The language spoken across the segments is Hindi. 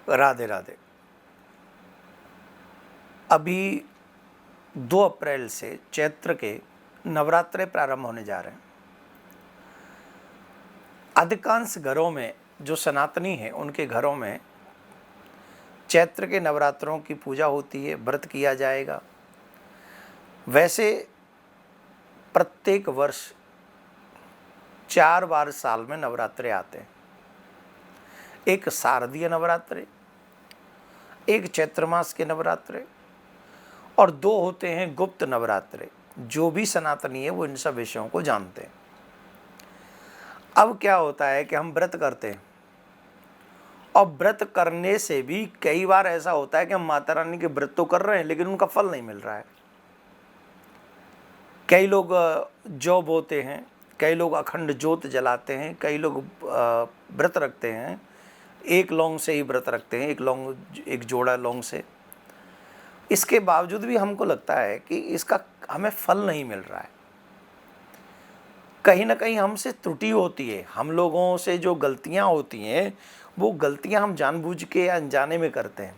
राधे राधे। अभी 2 अप्रैल से चैत्र के नवरात्रे प्रारंभ होने जा रहे हैं। अधिकांश घरों में जो सनातनी हैं उनके घरों में चैत्र के नवरात्रों की पूजा होती है, व्रत किया जाएगा। वैसे प्रत्येक वर्ष 4 बार साल में नवरात्रे आते हैं। एक शारदीय नवरात्रे, एक चैत्र मास के नवरात्रे और 2 होते हैं गुप्त नवरात्रे। जो भी सनातनी है वो इन सब विषयों को जानते हैं। अब क्या होता है कि हम व्रत करते हैं और व्रत करने से भी कई बार ऐसा होता है कि हम माता रानी के व्रत तो कर रहे हैं लेकिन उनका फल नहीं मिल रहा है। कई लोग जौ बोते हैं, कई लोग अखंड ज्योत जलाते हैं, कई लोग व्रत रखते हैं, एक लौंग से ही व्रत रखते हैं, एक जोड़ा लौंग से। इसके बावजूद भी हमको लगता है कि इसका हमें फल नहीं मिल रहा है। कहीं ना कहीं हमसे त्रुटि होती है। हम लोगों से जो गलतियां होती हैं वो गलतियां हम जानबूझ के या अनजाने में करते हैं।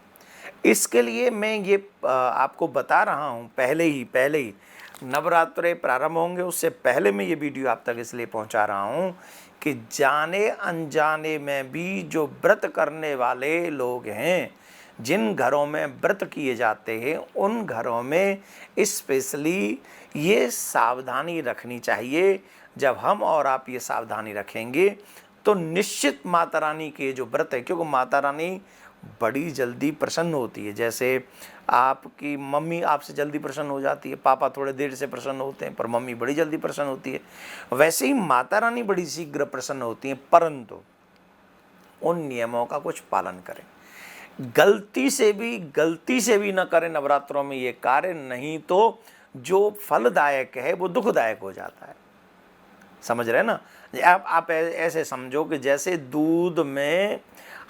इसके लिए मैं ये आपको बता रहा हूँ पहले ही नवरात्रे प्रारंभ होंगे उससे पहले मैं ये वीडियो आप तक इसलिए पहुँचा रहा हूँ कि जाने अनजाने में भी जो व्रत करने वाले लोग हैं, जिन घरों में व्रत किए जाते हैं उन घरों में स्पेशली ये सावधानी रखनी चाहिए। जब हम और आप ये सावधानी रखेंगे तो निश्चित माता रानी के जो व्रत है, क्योंकि माता रानी बड़ी जल्दी प्रसन्न होती है। जैसे आपकी मम्मी आपसे जल्दी प्रसन्न हो जाती है, पापा थोड़े देर से प्रसन्न होते हैं पर मम्मी बड़ी जल्दी प्रसन्न होती है, वैसे ही माता रानी बड़ी शीघ्र प्रसन्न होती हैं। परंतु उन नियमों का कुछ पालन करें। गलती से भी न करें नवरात्रों में ये कार्य, नहीं तो जो फलदायक है वो दुखदायक हो जाता है। समझ रहे हैं ना? आप ऐसे समझो कि जैसे दूध में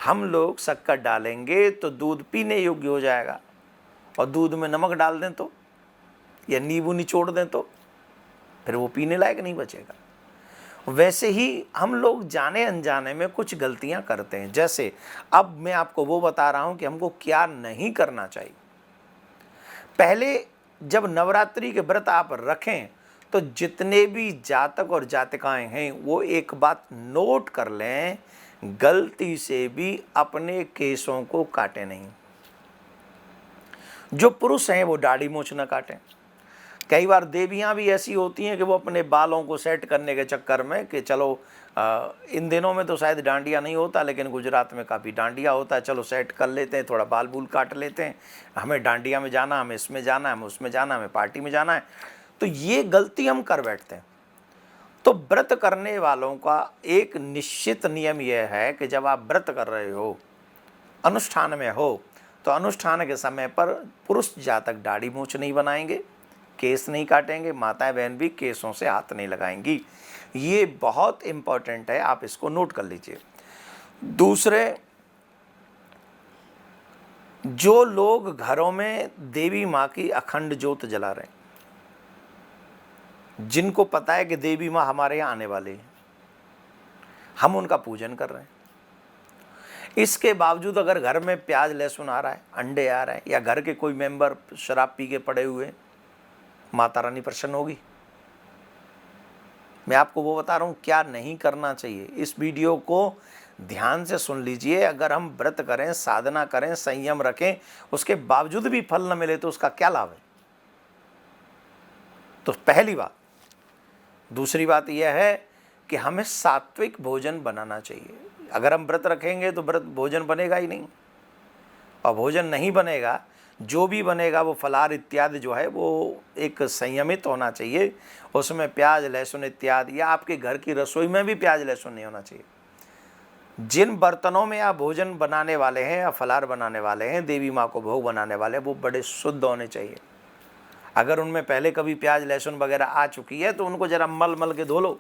हम लोग शक्कर डालेंगे तो दूध पीने योग्य हो जाएगा, और दूध में नमक डाल दें तो या नींबू निचोड़ दें तो फिर वो पीने लायक नहीं बचेगा। वैसे ही हम लोग जाने अनजाने में कुछ गलतियां करते हैं। जैसे अब मैं आपको वो बता रहा हूं कि हमको क्या नहीं करना चाहिए। पहले जब नवरात्रि के व्रत आप रखें तो जितने भी जातक और जातिकाएं हैं वो एक बात नोट कर लें, गलती से भी अपने केसों को काटे नहीं। जो पुरुष हैं वो दाढ़ी मूंछ न काटें। कई बार देवियां भी ऐसी होती हैं कि वो अपने बालों को सेट करने के चक्कर में कि चलो इन दिनों में तो शायद डांडिया नहीं होता, लेकिन गुजरात में काफ़ी डांडिया होता है, चलो सेट कर लेते हैं, थोड़ा बाल बूल काट लेते हैं, हमें डांडिया में जाना, हमें इसमें जाना, हमें उसमें जाना, हमें पार्टी में जाना है। तो ये गलती हम कर बैठते हैं। तो व्रत करने वालों का एक निश्चित नियम यह है कि जब आप व्रत कर रहे हो, अनुष्ठान में हो, तो अनुष्ठान के समय पर पुरुष जातक दाढ़ी मूंछ नहीं बनाएंगे, केस नहीं काटेंगे, माताएं बहन भी केसों से हाथ नहीं लगाएंगी। ये बहुत इंपॉर्टेंट है, आप इसको नोट कर लीजिए। दूसरे, जो लोग घरों में देवी माँ की अखंड ज्योत जला रहे हैं, जिनको पता है कि देवी माँ हमारे यहाँ आने वाले हैं, हम उनका पूजन कर रहे हैं, इसके बावजूद अगर घर में प्याज लहसुन आ रहा है, अंडे आ रहे हैं, या घर के कोई मेंबर शराब पी के पड़े हुए, माता रानी प्रसन्न होगी? मैं आपको वो बता रहा हूँ क्या नहीं करना चाहिए। इस वीडियो को ध्यान से सुन लीजिए। अगर हम व्रत करें, साधना करें, संयम रखें, उसके बावजूद भी फल न मिले तो उसका क्या लाभ है? तो पहली बात। दूसरी बात यह है कि हमें सात्विक भोजन बनाना चाहिए। अगर हम व्रत रखेंगे तो व्रत भोजन बनेगा ही नहीं, और भोजन नहीं बनेगा, जो भी बनेगा वो फलाहार इत्यादि जो है वो एक संयमित होना चाहिए। उसमें प्याज लहसुन इत्यादि, या आपके घर की रसोई में भी प्याज लहसुन नहीं होना चाहिए। जिन बर्तनों में आप भोजन बनाने वाले हैं या फलाहार बनाने वाले हैं, देवी माँ को भोग बनाने वाले हैं, वो बड़े शुद्ध होने चाहिए। अगर उनमें पहले कभी प्याज लहसुन वगैरह आ चुकी है तो उनको जरा मल के धो लो,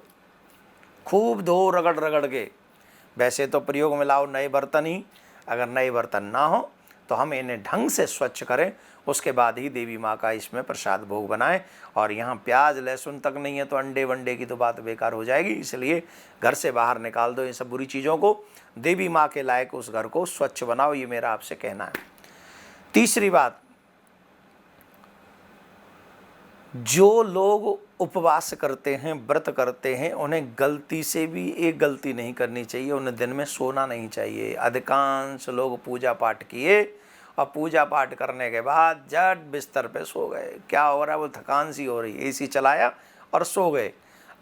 खूब धो रगड़ के। वैसे तो प्रयोग में लाओ नए बर्तन ही, अगर नए बर्तन ना हो तो हम इन्हें ढंग से स्वच्छ करें, उसके बाद ही देवी माँ का इसमें प्रसाद भोग बनाएं। और यहाँ प्याज लहसुन तक नहीं है तो अंडे वंडे की तो बात बेकार हो जाएगी, इसलिए घर से बाहर निकाल दो इन सब बुरी चीज़ों को। देवी माँ के लायक उस घर को स्वच्छ बनाओ, ये मेरा आपसे कहना है। तीसरी बात, जो लोग उपवास करते हैं, व्रत करते हैं, उन्हें गलती से भी एक गलती नहीं करनी चाहिए, उन्हें दिन में सोना नहीं चाहिए। अधिकांश लोग पूजा पाठ किए और पूजा पाठ करने के बाद झट बिस्तर पे सो गए। क्या हो रहा है, वो थकान सी हो रही है, एसी चलाया और सो गए।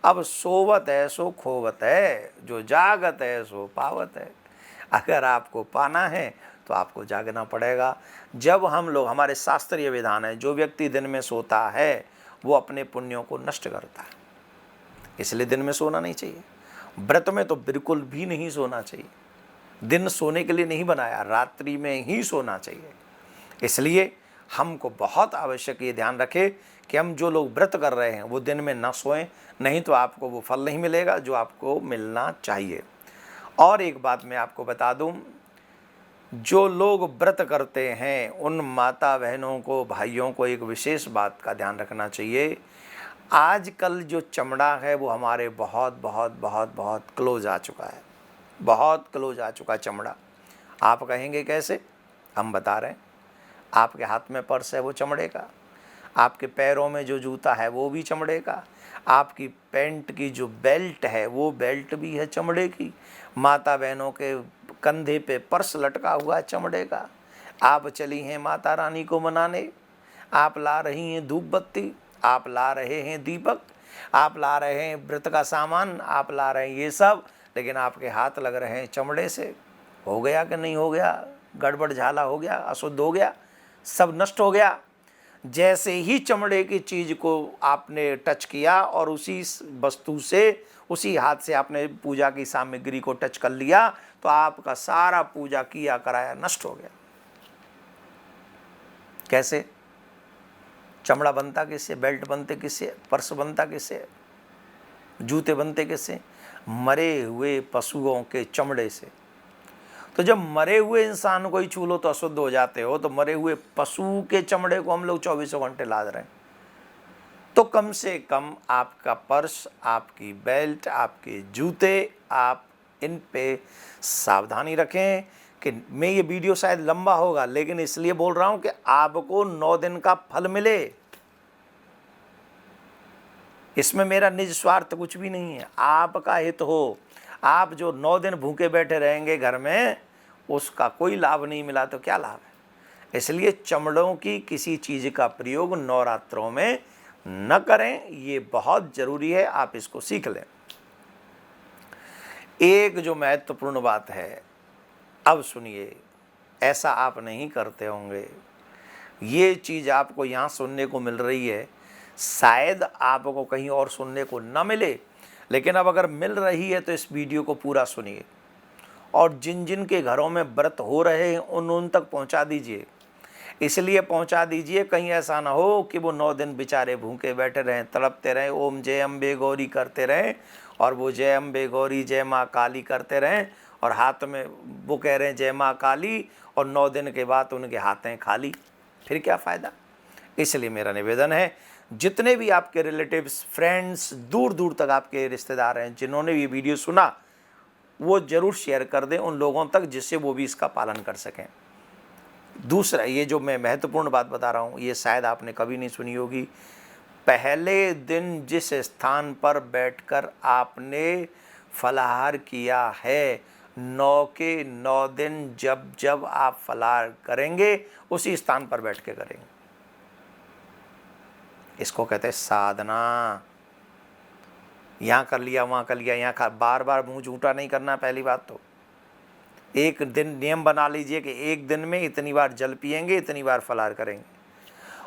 अब सोवत है सो खोवत है, जो जागत है सो पावत है। अगर आपको पाना है तो आपको जागना पड़ेगा। जब हम लोग, हमारे शास्त्रीय विधान है, जो व्यक्ति दिन में सोता है वो अपने पुण्यों को नष्ट करता है, इसलिए दिन में सोना नहीं चाहिए। व्रत में तो बिल्कुल भी नहीं सोना चाहिए, दिन सोने के लिए नहीं बनाया, रात्रि में ही सोना चाहिए। इसलिए हमको बहुत आवश्यक ये ध्यान रखें कि हम जो लोग व्रत कर रहे हैं वो दिन में ना सोएं, नहीं तो आपको वो फल नहीं मिलेगा जो आपको मिलना चाहिए। और एक बात मैं आपको बता दूं, जो लोग व्रत करते हैं उन माता बहनों को, भाइयों को एक विशेष बात का ध्यान रखना चाहिए। आजकल जो चमड़ा है वो हमारे बहुत बहुत बहुत बहुत क्लोज आ चुका है, बहुत क्लोज आ चुका चमड़ा। आप कहेंगे कैसे, हम बता रहे हैं। आपके हाथ में पर्स है वो चमड़े का, आपके पैरों में जो जूता है वो भी चमड़े का, आपकी पैंट की जो बेल्ट है वो बेल्ट भी है चमड़े की, माता बहनों के कंधे पे पर्स लटका हुआ है चमड़े का। आप चली हैं माता रानी को मनाने, आप ला रही हैं धूप बत्ती, आप ला रहे हैं दीपक, आप ला रहे हैं व्रत का सामान, आप ला रहे हैं ये सब, लेकिन आपके हाथ लग रहे हैं चमड़े से। हो गया कि नहीं हो गया, गड़बड़ झाला हो गया, अशुद्ध हो गया, सब नष्ट हो गया। जैसे ही चमड़े की चीज़ को आपने टच किया और उसी वस्तु से, उसी हाथ से आपने पूजा की सामग्री को टच कर लिया, तो आपका सारा पूजा किया कराया नष्ट हो गया। कैसे? चमड़ा बनता किससे, बेल्ट बनते किससे, पर्स बनता किससे, जूते बनते किससे? मरे हुए पशुओं के चमड़े से। तो जब मरे हुए इंसान को ही छू लो तो अशुद्ध हो जाते हो, तो मरे हुए पशु के चमड़े को हम लोग 24 घंटे लाद रहे हैं। तो कम से कम आपका पर्स, आपकी बेल्ट, आपके जूते, आप इन पे सावधानी रखें। कि मैं ये वीडियो शायद लंबा होगा, लेकिन इसलिए बोल रहा हूं कि आपको 9 दिन का फल मिले। इसमें मेरा निज स्वार्थ कुछ भी नहीं है, आपका हित हो। आप जो 9 दिन भूखे बैठे रहेंगे घर में, उसका कोई लाभ नहीं मिला तो क्या लाभ है। इसलिए चमड़ों की किसी चीज़ का प्रयोग नवरात्रों में न करें, ये बहुत ज़रूरी है, आप इसको सीख लें। एक जो महत्वपूर्ण बात है, अब सुनिए, ऐसा आप नहीं करते होंगे, ये चीज़ आपको यहाँ सुनने को मिल रही है, शायद आपको कहीं और सुनने को न मिले, लेकिन अब अगर मिल रही है तो इस वीडियो को पूरा सुनिए और जिन जिन के घरों में व्रत हो रहे हैं उन तक पहुंचा दीजिए। इसलिए पहुंचा दीजिए, कहीं ऐसा ना हो कि वो 9 दिन बेचारे भूखे बैठे रहें, तड़पते रहें, ओम जय अम्बे गौरी करते रहें, और वो जय अम्बे गौरी जय माँ काली करते रहें, और हाथ में वो कह रहे हैं जय माँ काली, और 9 दिन के बाद उनके हाथें खाली, फिर क्या फ़ायदा। इसलिए मेरा निवेदन है, जितने भी आपके रिलेटिव्स, फ्रेंड्स, दूर दूर तक आपके रिश्तेदार हैं जिन्होंने ये वीडियो सुना, वो ज़रूर शेयर कर दें उन लोगों तक जिससे वो भी इसका पालन कर सकें। दूसरा, ये जो मैं महत्वपूर्ण बात बता रहा हूँ, ये शायद आपने कभी नहीं सुनी होगी। पहले दिन जिस स्थान पर बैठकर आपने फलाहार किया है, 9 के 9 दिन जब जब आप फलाहार करेंगे उसी स्थान पर बैठ के करेंगे। इसको कहते हैं साधना। यहाँ कर लिया, वहाँ कर लिया, यहाँ बार बार मुंह झूठा नहीं करना। पहली बात तो एक दिन नियम बना लीजिए कि एक दिन में इतनी बार जल पिएंगे, इतनी बार फलाहार करेंगे।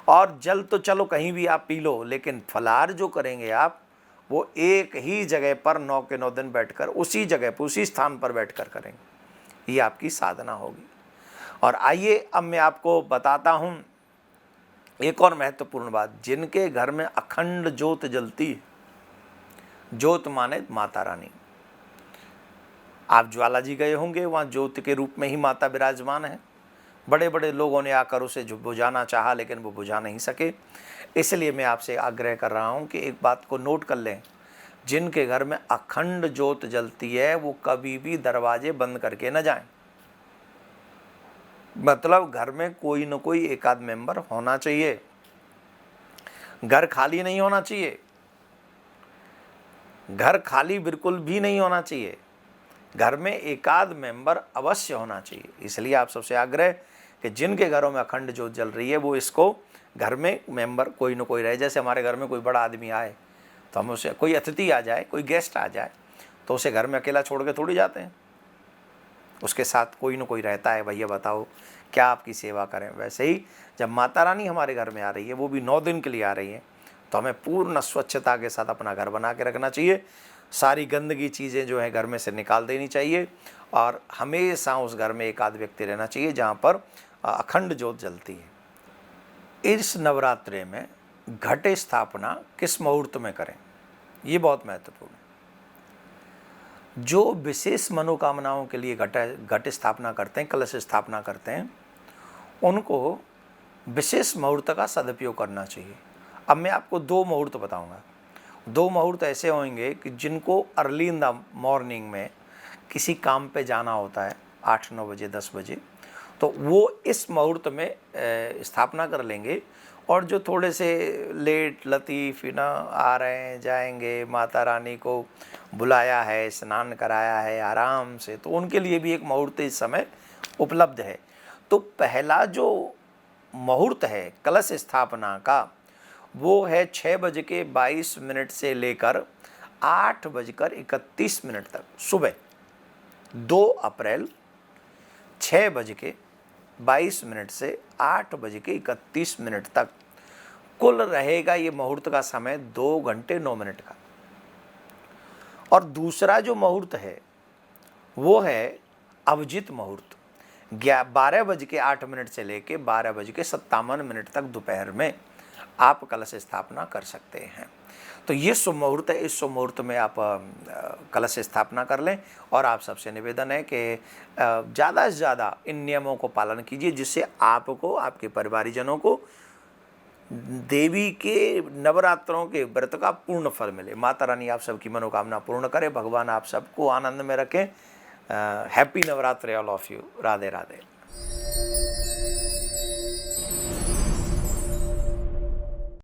और जल तो चलो कहीं भी आप पी लो, लेकिन फलाहार जो करेंगे आप, वो एक ही जगह पर 9 के 9 दिन बैठकर, उसी जगह पर, उसी स्थान पर बैठकर करेंगे। ये आपकी साधना होगी। और आइए अब मैं आपको बताता हूँ एक और महत्वपूर्ण बात। जिनके घर में अखंड ज्योत जलती है, ज्योत माने माता रानी, आप ज्वाला जी गए होंगे, वहाँ ज्योत के रूप में ही माता विराजमान है। बड़े बड़े लोगों ने आकर उसे जो बुझाना चाहा लेकिन वो बुझा नहीं सके। इसलिए मैं आपसे आग्रह कर रहा हूँ कि एक बात को नोट कर लें, जिनके घर में अखंड ज्योत जलती है वो कभी भी दरवाजे बंद करके न जाएं। मतलब घर में कोई न कोई एक आध मेंबर होना चाहिए, घर खाली नहीं होना चाहिए, घर खाली बिल्कुल भी नहीं होना चाहिए, घर में एक आध मेंबर अवश्य होना चाहिए। इसलिए आप सबसे आग्रह कि जिनके घरों में अखंड ज्योत जल रही है वो इसको घर में मेंबर कोई न कोई रहे। जैसे हमारे घर में कोई बड़ा आदमी आए तो हम उसे, कोई अतिथि आ जाए, कोई गेस्ट आ जाए तो उसे घर में अकेला छोड़ के थोड़ी जाते हैं, उसके साथ कोई न कोई रहता है। भैया बताओ क्या आपकी सेवा करें। वैसे ही जब माता रानी हमारे घर में आ रही है, वो भी 9 दिन के लिए आ रही है, तो हमें पूर्ण स्वच्छता के साथ अपना घर बना के रखना चाहिए। सारी गंदगी चीज़ें जो है घर में से निकाल देनी चाहिए और हमेशा उस घर में एक आध व्यक्ति रहना चाहिए जहाँ पर अखंड ज्योत जलती है। इस नवरात्रि में घट स्थापना किस मुहूर्त में करें, ये बहुत महत्वपूर्ण है। जो विशेष मनोकामनाओं के लिए घट स्थापना करते हैं, कलश स्थापना करते हैं, उनको विशेष मुहूर्त का सदुपयोग करना चाहिए। अब मैं आपको 2 मुहूर्त बताऊंगा। 2 मुहूर्त ऐसे होंगे कि जिनको अर्ली इन द मॉर्निंग में किसी काम पे जाना होता है 8-9 बजे 10 बजे, तो वो इस मुहूर्त में स्थापना कर लेंगे। और जो थोड़े से लेट लतीफ़ ना आ रहे हैं, जाएंगे, माता रानी को बुलाया है, स्नान कराया है आराम से, तो उनके लिए भी एक मुहूर्त इस समय उपलब्ध है। तो पहला जो मुहूर्त है कलश स्थापना का वो है 6:22 से लेकर 8:31 तक, सुबह 2 अप्रैल 6:22 से 8:31 तक कुल रहेगा ये मुहूर्त का समय 2 घंटे 9 मिनट का। और दूसरा जो मुहूर्त है वो है अभिजित मुहूर्त, 12:08 से लेके 12:57 तक दोपहर में आप कलश स्थापना कर सकते हैं। तो ये शुभ मुहूर्त है, इस शुभ मुहूर्त में आप कलश स्थापना कर लें। और आप सबसे निवेदन है कि ज़्यादा से ज़्यादा इन नियमों को पालन कीजिए, जिससे आपको, आपके परिवारीजनों को देवी के नवरात्रों के व्रत का पूर्ण फल मिले। माता रानी आप सबकी मनोकामना पूर्ण करे, भगवान आप सबको आनंद में रखें। Happy Navratri all of you. Radhe Radhe.